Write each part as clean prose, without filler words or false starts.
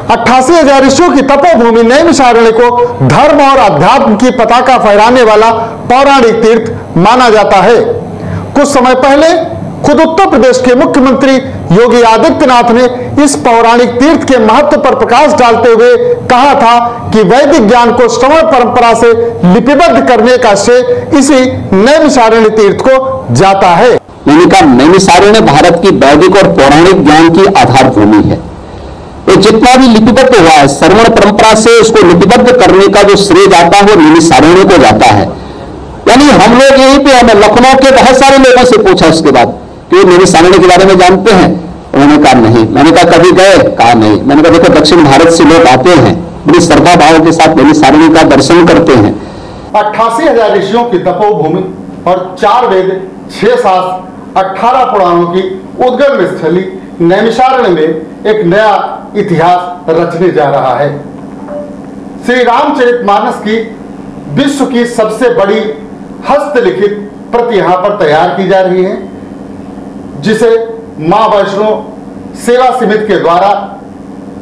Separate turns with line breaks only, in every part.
88,000 ऋषियों की तपोभूमि नैमिषारण्य को धर्म और अध्यात्म की पताका फहराने वाला पौराणिक तीर्थ माना जाता है। कुछ समय पहले खुद उत्तर प्रदेश के मुख्यमंत्री योगी आदित्यनाथ ने इस पौराणिक तीर्थ के महत्व पर प्रकाश डालते हुए कहा था कि वैदिक ज्ञान को श्रवण परंपरा से लिपिबद्ध करने का श्रेय इसी नैमिषारण्य तीर्थ को जाता है।
नैमिषारण्य भारत की वैदिक और पौराणिक ज्ञान की आधार भूमि है। ये जितना भी लिपिबद्ध हुआ है श्रवण परंपरा से उसको लिपिबद्ध करने का जो श्रेय जाता है वो नैमिषारण्य को जाता है। यानी हम लोग यहीं पे हमें लखनऊ के बहुत सारे लोगों से पूछा उसके बाद कि नैमिषारण्य के बारे में जानते हैं? उन्होंने कहा नहीं। मैंने कहा कभी गए? कहा नहीं। मैंने कहा देखो दक्षिण भारत से लोग आते हैं, बड़ी श्रद्धा भाव के साथ नैमिषारण्य का दर्शन करते हैं।
88,000 ऋषियों की तपोभूमि और 4 वेद, 6 शास्त्र, 18 पुराणों की उद्गम स्थली नैमिषारण्य में एक नया इतिहास रचने जा रहा है। श्री रामचरितमानस की विश्व की सबसे बड़ी हस्तलिखित प्रति यहां पर तैयार की जा रही है, जिसे मां वैष्णो सेवा समिति के द्वारा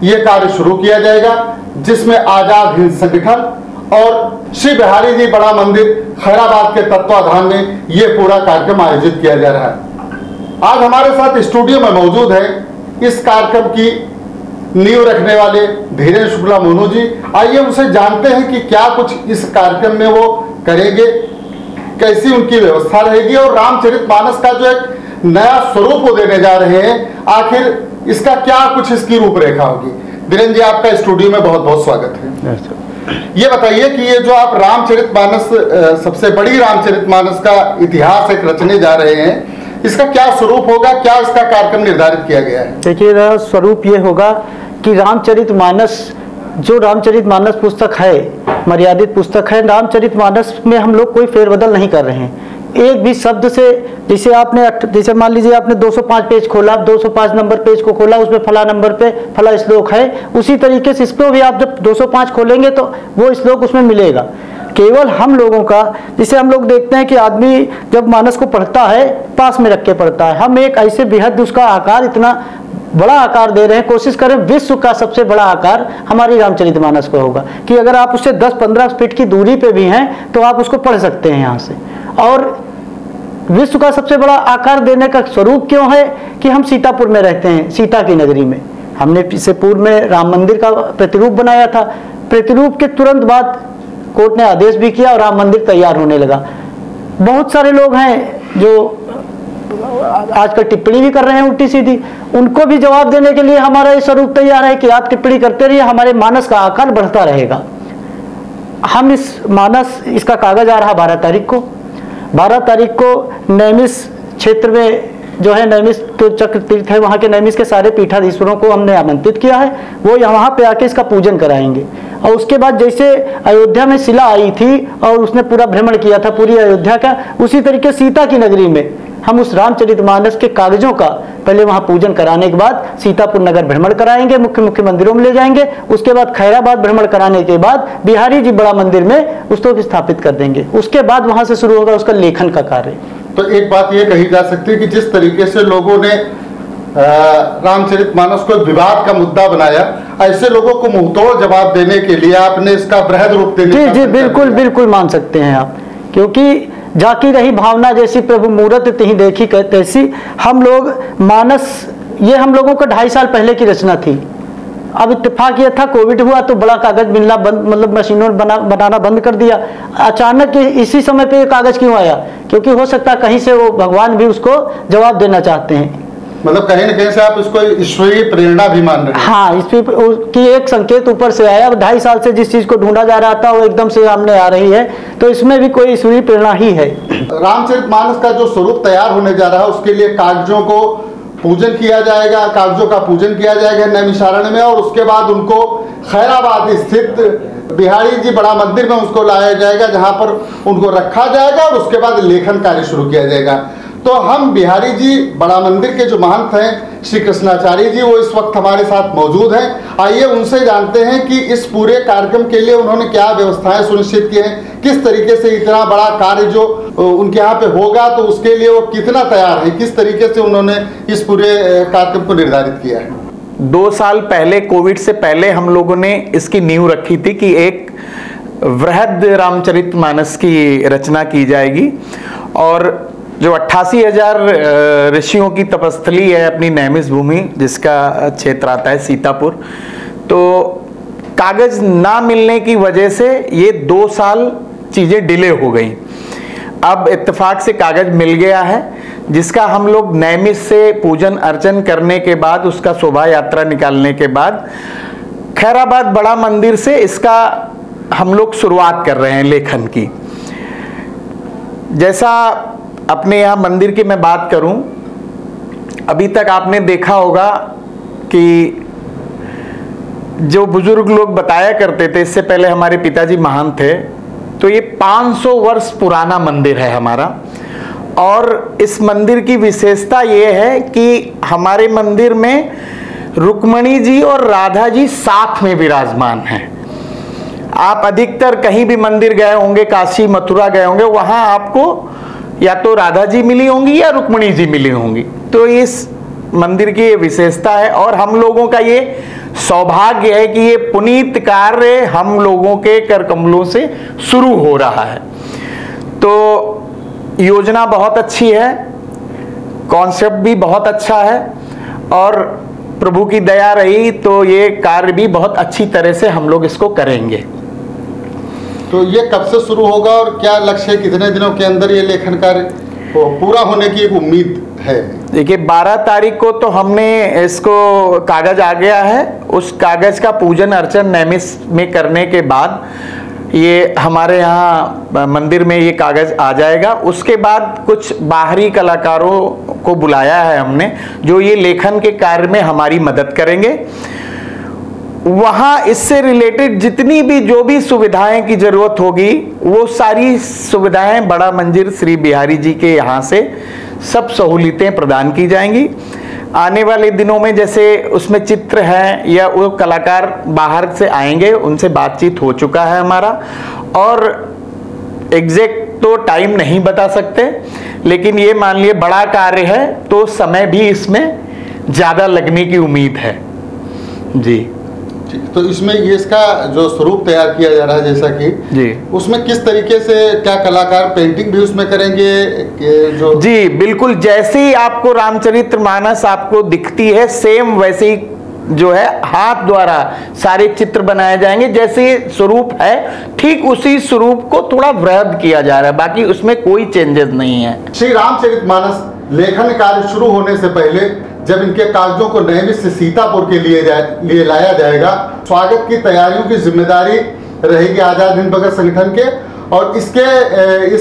यह कार्य शुरू किया जाएगा, जिसमें आजाद हिंद संगठन और श्री बिहारी जी बड़ा मंदिर खैराबाद के तत्वाधान में यह पूरा कार्यक्रम आयोजित किया जा रहा है। आज हमारे साथ स्टूडियो में मौजूद है इस कार्यक्रम की नींव रखने वाले धीरेन्द्र शुक्ला मोनू जी। आइए उनसे जानते हैं कि क्या कुछ इस कार्यक्रम में वो करेंगे, कैसी उनकी व्यवस्था रहेगी और रामचरितमानस का जो एक नया स्वरूप वो देने जा रहे हैं, आखिर इसका क्या कुछ इसकी रूपरेखा होगी। धीरेन्द्र जी, आपका स्टूडियो में बहुत बहुत स्वागत है। ये बताइए कि ये जो आप रामचरितमानस, सबसे बड़ी रामचरितमानस का इतिहास एक रचने जा रहे हैं, इसका क्या स्वरूप होगा, क्या इसका कार्यक्रम निर्धारित किया गया है?
देखिए, स्वरूप ये होगा कि रामचरितमानस, जो रामचरितमानस पुस्तक है मर्यादित पुस्तक है, रामचरितमानस में हम लोग कोई फेरबदल नहीं कर रहे हैं एक भी शब्द से। जैसे मान लीजिए आपने 205 पेज खोला, 205 नंबर पेज को खोला, उसमें फला नंबर पे फला श्लोक है, उसी तरीके से इसको भी आप जब 205 खोलेंगे तो वो श्लोक उसमें मिलेगा। केवल हम लोगों का, जिसे हम लोग देखते हैं कि आदमी जब मानस को पढ़ता है पास में रख के पढ़ता है, हम एक ऐसे बेहद उसका आकार, इतना बड़ा आकार दे रहे हैं, कोशिश करें विश्व का सबसे बड़ा आकार हमारी रामचरितमानस को होगा कि अगर आप उससे 10-15 फीट की दूरी पे भी हैं तो आप उसको पढ़ सकते हैं यहाँ से। और विश्व का सबसे बड़ा आकार देने का स्वरूप क्यों है कि हम सीतापुर में रहते हैं, सीता की नगरी में। हमने इससे पूर्व में राम मंदिर का प्रतिरूप बनाया था। प्रतिरूप के तुरंत बाद कोर्ट ने आदेश भी किया और राम मंदिर तैयार होने लगा। बहुत सारे लोग हैं जो आजकल टिप्पणी भी कर रहे हैं उल्टी सीधी, उनको भी जवाब देने के लिए हमारा ये स्वरूप तैयार है कि आप टिप्पणी करते रहिए, हमारे मानस का आकार बढ़ता रहेगा। हम इसका कागज आ रहा 12 तारीख को। 12 तारीख को नैमिष क्षेत्र में जो है नैमिष तो चक्र तीर्थ है, वहाँ के नैमिष के सारे पीठाधीश्वरों को हमने आमंत्रित किया है। वो यहाँ पे आके इसका पूजन कराएंगे। और उसके बाद जैसे अयोध्या में शिला आई थी और उसने पूरा भ्रमण किया था पूरी अयोध्या का, उसी तरीके सीता की नगरी में हम उस रामचरितमानस के कागजों का पहले वहाँ पूजन कराने के बाद सीतापुर नगर भ्रमण कराएंगे, मुख्य मंदिरों में ले जाएंगे। उसके बाद खैराबाद भ्रमण कराने के बाद बिहारी जी बड़ा मंदिर में उसको स्थापित कर देंगे। उसके बाद वहाँ से शुरू होगा उसका लेखन का कार्य।
तो एक बात ये कही जा सकती है कि जिस तरीके से लोगों ने रामचरितमानस को विवाद का मुद्दा बनाया, ऐसे लोगों को मुंहतोड़ जवाब देने के लिए आपने इसका बृहद रूप देने
जी बिल्कुल मान सकते हैं आप, क्योंकि जाकी रही भावना जैसी प्रभु मूरत तिहि देखी तैसी। हम लोग मानस, ये हम लोगों का 2.5 साल पहले की रचना थी। अब इत्तेफाक ये था, कोविड हुआ तो बड़ा कागज मिलना बंद, मतलब मशीनों बनाना बंद कर दिया। अचानक इसी समय पे ये कागज क्यों आया? क्योंकि हो सकता है कहीं से वो भगवान भी उसको जवाब देना चाहते हैं,
मतलब कहीं न कहीं से आप इसको ईश्वरीय प्रेरणा भी मान रहे हैं।
हाँ, इसकी एक संकेत ऊपर से आया। 2.5 साल से जिस चीज को ढूंढा जा रहा था वो एकदम से सामने आ रही है, तो इसमें भी कोई ईश्वरीय प्रेरणा ही है।
रामचरितमानस का जो स्वरूप तैयार होने जा रहा है उसके लिए कागजों को पूजन किया जाएगा, कागजों का पूजन किया जाएगा नैमिषारण्य में, और उसके बाद उनको खैराबाद स्थित बिहारी जी बड़ा मंदिर में उसको लाया जाएगा, जहां पर उनको रखा जाएगा और उसके बाद लेखन कार्य शुरू किया जाएगा। तो हम बिहारी जी बड़ा मंदिर के जो महंत हैं श्री कृष्णाचार्य जी, वो इस वक्त हमारे साथ मौजूद हैं। आइए उनसे जानते हैं कि इस पूरे कार्यक्रम के लिए उन्होंने क्या व्यवस्थाएं सुनिश्चित की हैं, किस तरीके से इतना बड़ा कार्य जो उनके यहाँ पे होगा तो उसके लिए वो कितना तैयार है, किस तरीके से उन्होंने इस पूरे कार्यक्रम को निर्धारित किया है।
2 साल पहले, कोविड से पहले हम लोगों ने इसकी नींव रखी थी कि एक वृहद रामचरितमानस की रचना की जाएगी। और जो 88,000 ऋषियों की तपस्थली है अपनी नैमिष भूमि, जिसका क्षेत्र आता है सीतापुर, तो कागज ना मिलने की वजह से ये 2 साल चीजें डिले हो गई। अब इत्तेफाक से कागज मिल गया है, जिसका हम लोग नैमिष से पूजन अर्चन करने के बाद, उसका शोभा यात्रा निकालने के बाद खैराबाद बड़ा मंदिर से इसका हम लोग शुरुआत कर रहे हैं लेखन की। जैसा अपने यहाँ मंदिर की मैं बात करूं, अभी तक आपने देखा होगा कि जो बुजुर्ग लोग बताया करते थे, इससे पहले हमारे पिताजी महान थे, तो ये 500 वर्ष पुराना मंदिर है हमारा। और इस मंदिर की विशेषता ये है कि हमारे मंदिर में रुक्मणी जी और राधा जी साथ में विराजमान हैं। आप अधिकतर कहीं भी मंदिर गए होंगे, काशी मथुरा गए होंगे, वहां आपको या तो राधा जी मिली होंगी या रुक्मणी जी मिली होंगी। तो इस मंदिर की ये विशेषता है और हम लोगों का ये सौभाग्य है कि ये पुनीत कार्य हम लोगों के कर कमलों से शुरू हो रहा है। तो योजना बहुत अच्छी है, कॉन्सेप्ट भी बहुत अच्छा है और प्रभु की दया रही तो ये कार्य भी बहुत अच्छी तरह से हम लोग इसको करेंगे।
तो ये कब से शुरू होगा और क्या लक्ष्य है, कितने दिनों के अंदर ये लेखन कार्य पूरा होने की एक उम्मीद है?
देखिए 12 तारीख को तो हमने इसको कागज आ गया है, उस कागज का पूजन अर्चन नैमिष में करने के बाद ये हमारे यहाँ मंदिर में ये कागज आ जाएगा। उसके बाद कुछ बाहरी कलाकारों को बुलाया है हमने, जो ये लेखन के कार्य में हमारी मदद करेंगे। वहाँ इससे रिलेटेड जितनी भी जो भी सुविधाएं की जरूरत होगी, वो सारी सुविधाएं बड़ा मंदिर श्री बिहारी जी के यहाँ से सब सहूलियतें प्रदान की जाएंगी। आने वाले दिनों में जैसे उसमें चित्र हैं या वो कलाकार बाहर से आएंगे, उनसे बातचीत हो चुका है हमारा, और एग्जैक्ट तो टाइम नहीं बता सकते, लेकिन ये मान लिए बड़ा कार्य है तो समय भी इसमें ज़्यादा लगने की उम्मीद है जी।
तो इसमें ये इसका जो स्वरूप तैयार किया जा रहा है, जैसा कि
जी,
उसमें किस तरीके से, क्या कलाकार पेंटिंग भी उसमें करेंगे जो? जी
बिल्कुल, जैसे ही आपको रामचरितमानस आपको दिखती है सेम वैसे ही जो है हाथ द्वारा सारे चित्र बनाए जाएंगे। जैसे स्वरूप है ठीक उसी स्वरूप को थोड़ा वृहद किया जा रहा है, बाकी उसमें कोई चेंजेस नहीं है।
श्री रामचरितमानस लेखन कार्य शुरू होने से पहले जब इनके कागजों को नैमिष से सीतापुर के लिए लाया जाएगा, स्वागत की तैयारियों की जिम्मेदारी रहेगी आजाद हिंद भगत संगठन के। और इस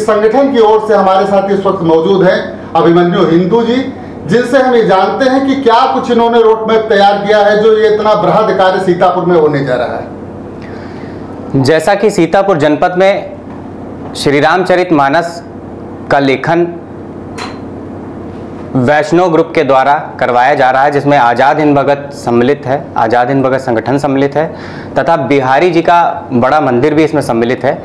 संगठन की ओर से हमारे साथ इस वक्त मौजूद हैं अभिमन्यु हिंदू जी, जिनसे हम ये जानते हैं कि क्या कुछ इन्होंने रोड मैप तैयार किया है जो ये इतना बृहद कार्य सीतापुर में होने जा रहा है।
जैसा कि सीतापुर जनपद में श्री रामचरितमानस का लेखन वैष्णव ग्रुप के द्वारा करवाया जा रहा है, जिसमें आज़ाद हिंद भगत सम्मिलित है, आज़ाद हिंद भगत संगठन सम्मिलित है तथा बिहारी जी का बड़ा मंदिर भी इसमें सम्मिलित है।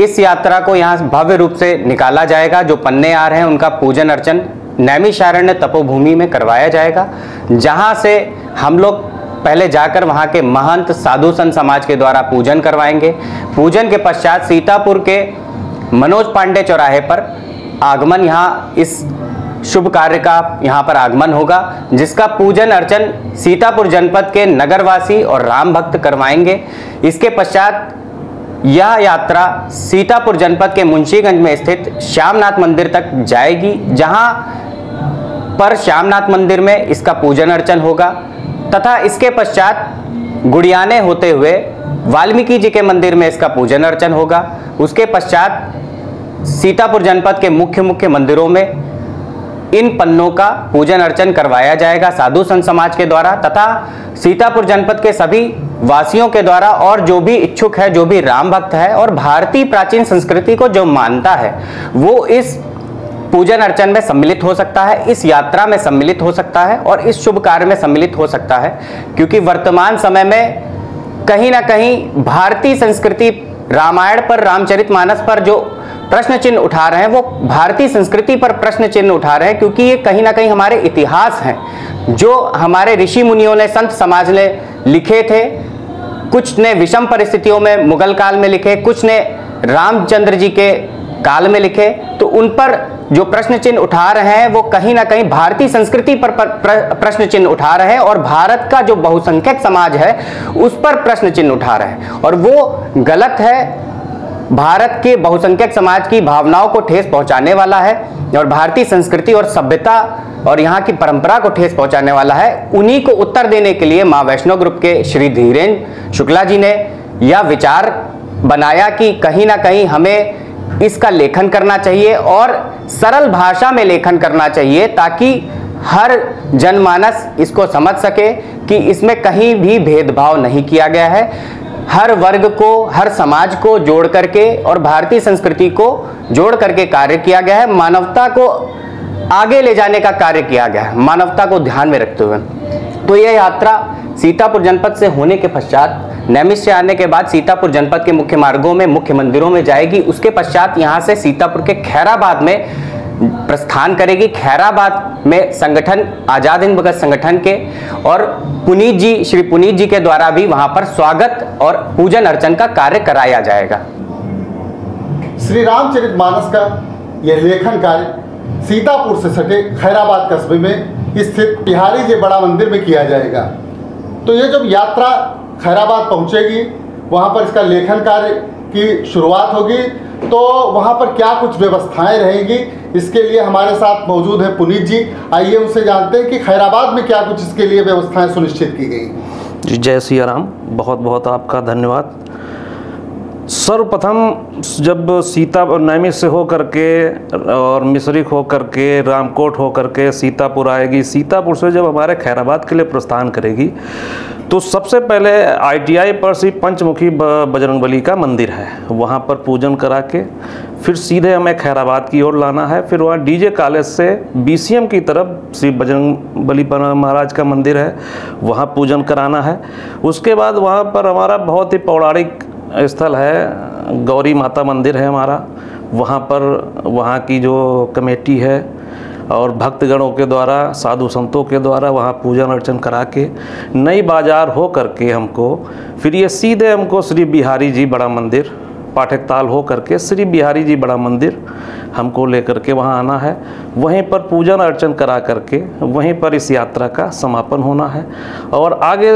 इस यात्रा को यहाँ भव्य रूप से निकाला जाएगा। जो पन्ने आ रहे हैं उनका पूजन अर्चन नैमिषारण्य तपोभूमि में करवाया जाएगा, जहाँ से हम लोग पहले जाकर वहाँ के महंत साधु संत समाज के द्वारा पूजन करवाएंगे। पूजन के पश्चात सीतापुर के मनोज पांडे चौराहे पर आगमन, यहाँ इस शुभ कार्य का यहाँ पर आगमन होगा, जिसका पूजन अर्चन सीतापुर जनपद के नगरवासी और राम भक्त करवाएंगे। इसके पश्चात यह यात्रा सीतापुर जनपद के मुंशीगंज में स्थित श्यामनाथ मंदिर तक जाएगी, जहाँ पर श्यामनाथ मंदिर में इसका पूजन अर्चन होगा तथा इसके पश्चात गुड़ियाने होते हुए वाल्मीकि जी के मंदिर में इसका पूजन अर्चन होगा। उसके पश्चात सीतापुर जनपद के मुख्य मंदिरों में इन पन्नों का पूजन अर्चन करवाया जाएगा साधु संत समाज के द्वारा तथा सीतापुर जनपद के सभी वासियों के द्वारा, और जो भी इच्छुक है, जो भी राम भक्त है और भारतीय प्राचीन संस्कृति को जो मानता है, वो इस पूजन अर्चन में सम्मिलित हो सकता है, इस यात्रा में सम्मिलित हो सकता है और इस शुभ कार्य में सम्मिलित हो सकता है। क्योंकि वर्तमान समय में कहीं ना कहीं भारतीय संस्कृति रामायण पर, रामचरितमानस पर जो प्रश्न चिन्ह उठा रहे हैं वो भारतीय संस्कृति पर प्रश्न चिन्ह उठा रहे हैं, क्योंकि ये कहीं ना कहीं हमारे इतिहास हैं जो हमारे ऋषि मुनियों ने, संत समाज ने लिखे थे। कुछ ने विषम परिस्थितियों में मुगल काल में लिखे, कुछ ने रामचंद्र जी के काल में लिखे। तो उन पर जो प्रश्न चिन्ह उठा रहे हैं वो कहीं ना कहीं भारतीय संस्कृति पर प्रश्न चिन्ह उठा रहे हैं और भारत का जो बहुसंख्यक समाज है उस पर प्रश्न चिन्ह उठा रहे हैं, और वो गलत है। भारत के बहुसंख्यक समाज की भावनाओं को ठेस पहुंचाने वाला है और भारतीय संस्कृति और सभ्यता और यहाँ की परंपरा को ठेस पहुंचाने वाला है। उन्हीं को उत्तर देने के लिए मां वैष्णो ग्रुप के श्री धीरेन्द्र शुक्ला जी ने यह विचार बनाया कि कहीं ना कहीं हमें इसका लेखन करना चाहिए और सरल भाषा में लेखन करना चाहिए, ताकि हर जनमानस इसको समझ सके कि इसमें कहीं भी भेदभाव नहीं किया गया है। हर वर्ग को, हर समाज को जोड़ करके और भारतीय संस्कृति को जोड़ करके कार्य किया गया है। मानवता को आगे ले जाने का कार्य किया गया है, मानवता को ध्यान में रखते हुए। तो यह यात्रा सीतापुर जनपद से होने के पश्चात, नैमिष आने के बाद सीतापुर जनपद के मुख्य मार्गों में, मुख्य मंदिरों में जाएगी। उसके पश्चात यहाँ से सीतापुर के खैराबाद में प्रस्थान करेगी। खैराबाद में संगठन, आजाद हिंद भगत संगठन के और पुनीत जी, श्री पुनीत जी के द्वारा भी वहां पर स्वागत और पूजन अर्चन का कार्य कराया जाएगा।
श्री रामचरितमानस का यह लेखन कार्य सीतापुर से सटे खैराबाद कस्बे में स्थित बिहारी जी बड़ा मंदिर में किया जाएगा। तो ये जब यात्रा खैराबाद पहुंचेगी, वहां पर इसका लेखन कार्य की शुरुआत होगी। तो वहाँ पर क्या कुछ व्यवस्थाएं रहेंगी, इसके लिए हमारे साथ मौजूद है पुनीत जी। आइए उनसे जानते हैं कि खैराबाद में क्या कुछ इसके लिए व्यवस्थाएं सुनिश्चित की गई।
जी, जय सिया राम। बहुत बहुत आपका धन्यवाद। सर्वप्रथम जब नैमिष से हो करके और मिश्रिक हो करके, रामकोट हो करके सीतापुर आएगी, सीतापुर से जब हमारे खैराबाद के लिए प्रस्थान करेगी, तो सबसे पहले ITI पर श्री पंचमुखी बजरंगबली का मंदिर है, वहाँ पर पूजन करा के फिर सीधे हमें खैराबाद की ओर लाना है। फिर वहाँ DJ कॉलेज से BCM की तरफ श्री बजरंगबली महाराज का मंदिर है, वहाँ पूजन कराना है। उसके बाद वहाँ पर हमारा बहुत ही पौराणिक स्थल है, गौरी माता मंदिर है हमारा। वहाँ पर वहाँ की जो कमेटी है और भक्तगणों के द्वारा, साधु संतों के द्वारा वहाँ पूजन अर्चन करा के नई बाजार हो करके हमको फिर ये सीधे हमको श्री बिहारी जी बड़ा मंदिर, पाठकताल हो करके श्री बिहारी जी बड़ा मंदिर हमको लेकर के वहाँ आना है। वहीं पर पूजन अर्चन करा करके वहीं पर इस यात्रा का समापन होना है और आगे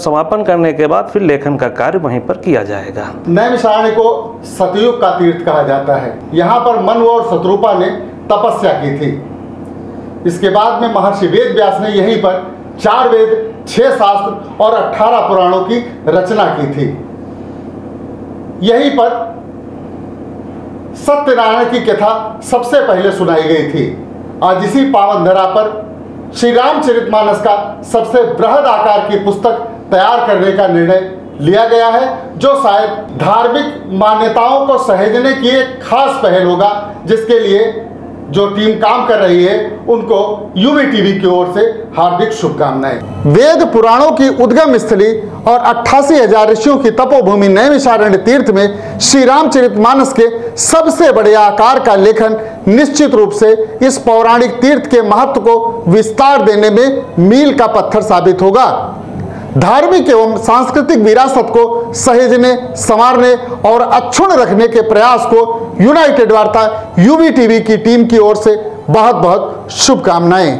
समापन करने के बाद फिर लेखन का कार्य वहीं पर किया जाएगा।
नैमिषारण्य को सतयुग का तीर्थ कहा जाता है। यहाँ पर मनु और शत्रुपा ने तपस्या की थी। इसके बाद में महर्षि वेद व्यास ने यहीं पर 4 वेद, 6 शास्त्र और 18 पुराणों की रचना की थी। यहीं पर सत्यनारायण की कथा सबसे पहले सुनाई गई थी। आज इसी पावन धरा पर श्री रामचरितमानस का सबसे बृहद आकार की पुस्तक तैयार करने का निर्णय लिया गया है, जो शायद धार्मिक मान्यताओं को सहेजने की एक खास पहल होगा, जिसके लिए जो टीम काम कर रही है उनको यूवी टीवी की ओर से हार्दिक शुभकामनाएं। वेद पुराणों की उद्गम स्थली और 88,000 ऋषियों की तपोभूमि नैमिषारण्य तीर्थ में श्री रामचरितमानस के सबसे बड़े आकार का लेखन निश्चित रूप से इस पौराणिक तीर्थ के महत्व को विस्तार देने में मील का पत्थर साबित होगा। धार्मिक एवं सांस्कृतिक विरासत को सहेजने, संवारने और अक्षुण्ण रखने के प्रयास को यूनाइटेड वार्ता यूवी टीवी की टीम की ओर से बहुत बहुत शुभकामनाएं।